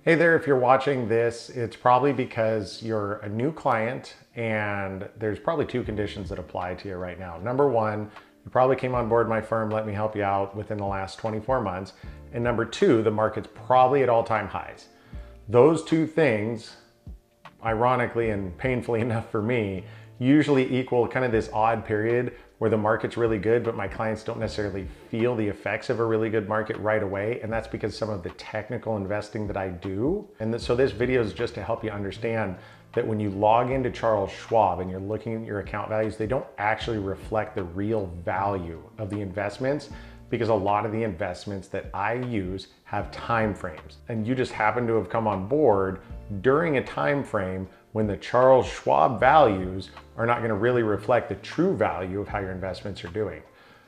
Hey there, if you're watching this, it's probably because you're a new client and there's probably two conditions that apply to you right now. Number one, you probably came on board my firm, let me help you out within the last 24 months. And number two, the market's probably at all-time highs. Those two things, ironically and painfully enough for me, usually equal kind of this odd period where the market's really good, but my clients don't necessarily feel the effects of a really good market right away. And that's because some of the technical investing that I do. And so this video is just to help you understand that when you log into Charles Schwab and you're looking at your account values, they don't actually reflect the real value of the investments, because a lot of the investments that I use have time frames. And you just happen to have come on board during a time frame when the Charles Schwab values are not going to really reflect the true value of how your investments are doing.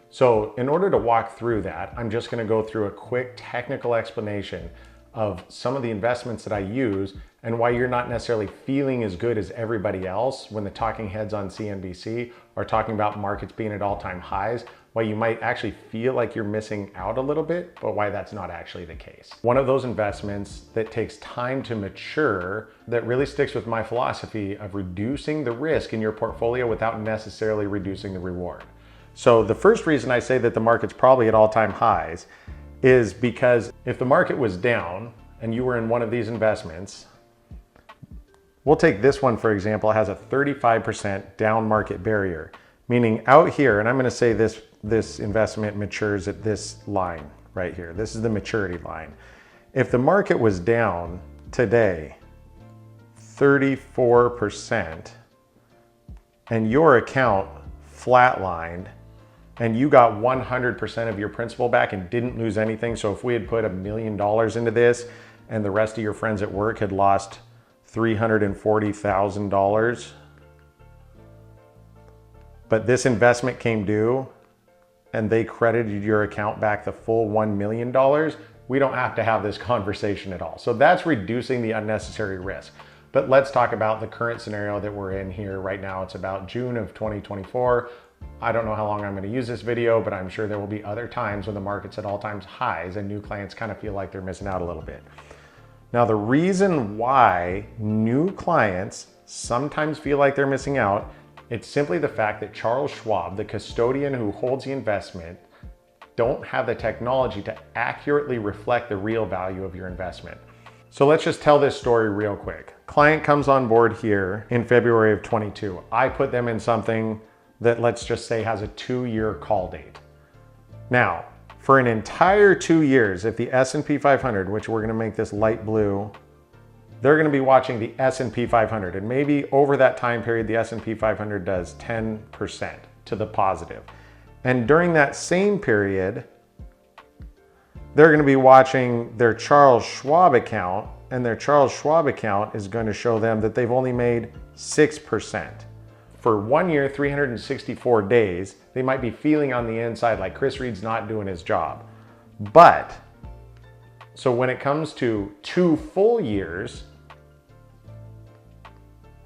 So in order to walk through that, I'm just going to go through a quick technical explanation of some of the investments that I use and why you're not necessarily feeling as good as everybody else when the talking heads on CNBC are talking about markets being at all-time highs, why you might actually feel like you're missing out a little bit, but why that's not actually the case. One of those investments that takes time to mature, that really sticks with my philosophy of reducing the risk in your portfolio without necessarily reducing the reward. So the first reason I say that the market's probably at all-time highs is because if the market was down and you were in one of these investments, we'll take this one, for example, it has a 35% down market barrier, meaning out here, and I'm going to say this investment matures at this line right here. This is the maturity line. If the market was down today 34% and your account flatlined and you got 100% of your principal back and didn't lose anything, so if we had put $1 million into this and the rest of your friends at work had lost $340,000, but this investment came due and they credited your account back the full $1 million, we don't have to have this conversation at all. So that's reducing the unnecessary risk. But let's talk about the current scenario that we're in here right now. It's about June of 2024. I don't know how long I'm going to use this video, but I'm sure there will be other times when the market's at all-time highs and new clients kind of feel like they're missing out a little bit. Now, the reason why new clients sometimes feel like they're missing out, it's simply the fact that Charles Schwab, the custodian who holds the investment, don't have the technology to accurately reflect the real value of your investment. So let's just tell this story real quick. Client comes on board here in February of 22. I put them in something that, let's just say, has a 2-year call date. Now, for an entire 2 years, if the S&P 500, which we're going to make this light blue, they're going to be watching the S&P 500. And maybe over that time period, the S&P 500 does 10% to the positive. And during that same period, they're going to be watching their Charles Schwab account, and their Charles Schwab account is going to show them that they've only made 6%. For 1 year, 364 days, they might be feeling on the inside like Chris Reed's not doing his job. But, so when it comes to 2 full years,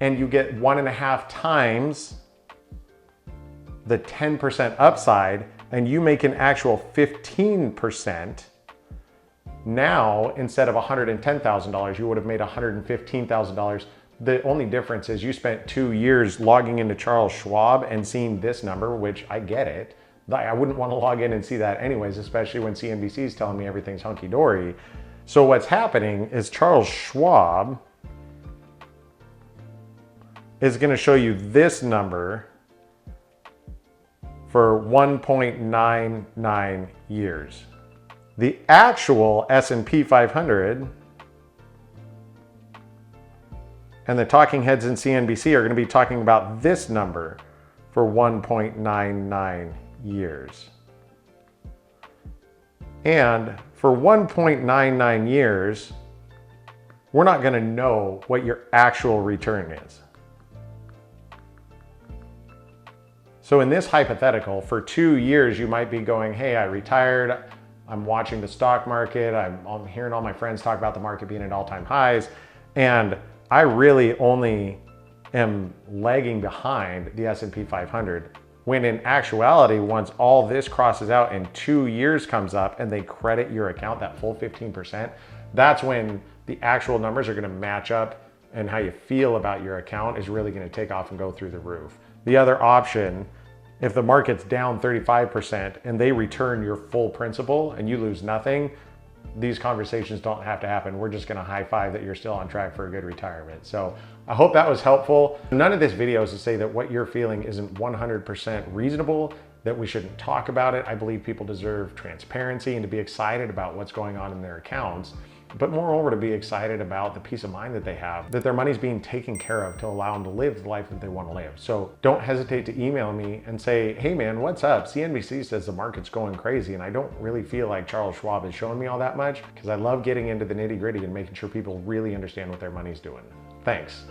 and you get 1.5 times the 10% upside, and you make an actual 15%, now instead of $110,000, you would have made $115,000. The only difference is you spent 2 years logging into Charles Schwab and seeing this number, which I get it. I wouldn't want to log in and see that anyways, especially when CNBC is telling me everything's hunky-dory. So what's happening is Charles Schwab is going to show you this number for 1.99 years. The actual S&P 500 and the talking heads in CNBC are going to be talking about this number for 1.99 years. And for 1.99 years, we're not going to know what your actual return is. So in this hypothetical, for 2 years, you might be going, hey, I retired, I'm watching the stock market, I'm hearing all my friends talk about the market being at all-time highs, and I really only am lagging behind the S&P 500. When in actuality, once all this crosses out and 2 years comes up and they credit your account that full 15%, that's when the actual numbers are going to match up, and how you feel about your account is really going to take off and go through the roof. The other option, if the market's down 35% and they return your full principal and you lose nothing, these conversations don't have to happen. We're just going to high five that you're still on track for a good retirement. So I hope that was helpful. None of this video is to say that what you're feeling isn't 100% reasonable, that we shouldn't talk about it. I believe people deserve transparency and to be excited about what's going on in their accounts, but moreover to be excited about the peace of mind that they have, that their money's being taken care of to allow them to live the life that they want to live. So don't hesitate to email me and say, hey man, what's up? CNBC says the market's going crazy and I don't really feel like Charles Schwab is showing me all that much, because I love getting into the nitty gritty and making sure people really understand what their money's doing. Thanks.